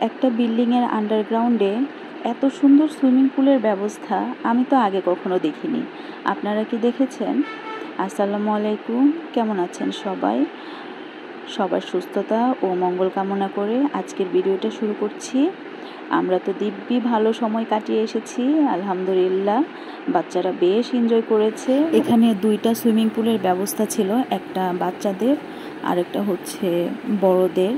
একটা বিল্ডিংয়ের আন্ডারগ্রাউন্ডে এত সুন্দর সুইমিং পুলের ব্যবস্থা আমি তো আগে কখনো দেখিনি। আপনারা কি দেখেছেন? আসসালামু আলাইকুম, কেমন আছেন সবাই? সবার সুস্থতা ও মঙ্গল কামনা করে আজকের ভিডিওটা শুরু করছি। আমরা তো দিব্যি ভালো সময় কাটিয়ে এসেছি আলহামদুলিল্লাহ। বাচ্চারা বেশ এনজয় করেছে। এখানে দুইটা সুইমিং পুলের ব্যবস্থা ছিল, একটা বাচ্চাদের আর একটা হচ্ছে বড়দের।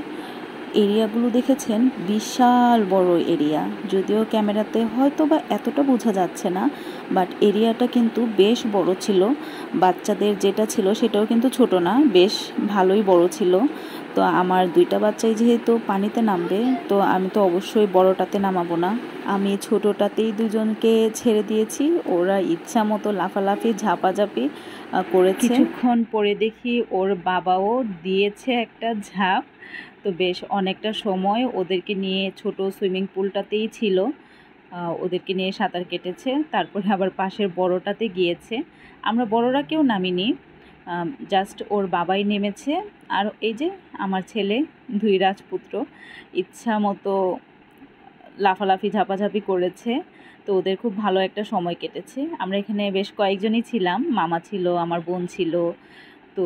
এরিয়াগুলো দেখেছেন, বিশাল বড় এরিয়া। যদিও ক্যামেরাতে হয়তো বা এতটা বোঝা যাচ্ছে না, বাট এরিয়াটা কিন্তু বেশ বড় ছিল। বাচ্চাদের যেটা ছিল সেটাও কিন্তু ছোট না, বেশ ভালোই বড় ছিল। তো আমার দুইটা বাচ্চাই যেহেতু পানিতে নামবে, তো আমি তো অবশ্যই বড়টাতে নামাবো না, আমি ছোটটাতেই দুজনকে ছেড়ে দিয়েছি। ওরা ইচ্ছা মতো লাফালাফি ঝাপাঝাপি করেছে। কিছুক্ষণ পরে দেখি ওর বাবাও দিয়েছে একটা ঝাঁপ। তো বেশ অনেকটা সময় ওদেরকে নিয়ে ছোট সুইমিং পুলটাতেই ছিল, ওদেরকে নিয়ে সাঁতার কেটেছে। তারপরে আবার পাশের বড়টাতে গিয়েছে। আমরা বড়রা কেউ নামিনি, জাস্ট ওর বাবাই নেমেছে। আর এই যে আমার ছেলে, দুই রাজপুত্র, ইচ্ছা মতো লাফালাফি ঝাপাঝাপি করেছে। তো ওদের খুব ভালো একটা সময় কেটেছে। আমরা এখানে বেশ কয়েকজনই ছিলাম, মামা ছিল, আমার বোন ছিল। তো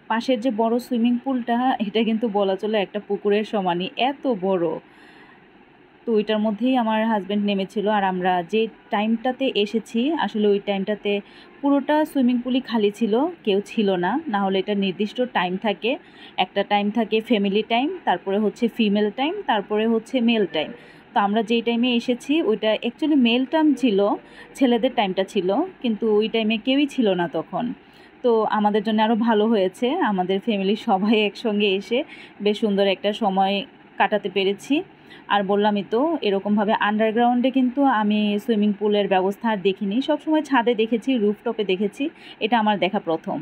পাশের যে বড় সুইমিং পুলটা, এটা কিন্তু বলা চলে একটা পুকুরের সমানই, এত বড়। তো ওইটার মধ্যেই আমার হাজব্যান্ড নেমেছিল। আর আমরা যে টাইমটাতে এসেছি, আসলে ওই টাইমটাতে পুরোটা সুইমিং পুলই খালি ছিল, কেউ ছিল না। না হলে এটা নির্দিষ্ট টাইম থাকে, একটা টাইম থাকে ফ্যামিলি টাইম, তারপরে হচ্ছে ফিমেল টাইম, তারপরে হচ্ছে মেল টাইম। তো আমরা যেই টাইমে এসেছি ওইটা অ্যাকচুয়ালি মেল টাইম ছিল, ছেলেদের টাইমটা ছিল, কিন্তু ওই টাইমে কেউই ছিল না তখন। তো আমাদের জন্য আরও ভালো হয়েছে, আমাদের ফ্যামিলির সবাই একসঙ্গে এসে বেশ সুন্দর একটা সময় কাটাতে পেরেছি। আর বললামই তো, এরকমভাবে আন্ডারগ্রাউন্ডে কিন্তু আমি সুইমিং পুলের ব্যবস্থা আর দেখিনি। সবসময় ছাদে দেখেছি, রুফটপে দেখেছি, এটা আমার দেখা প্রথম।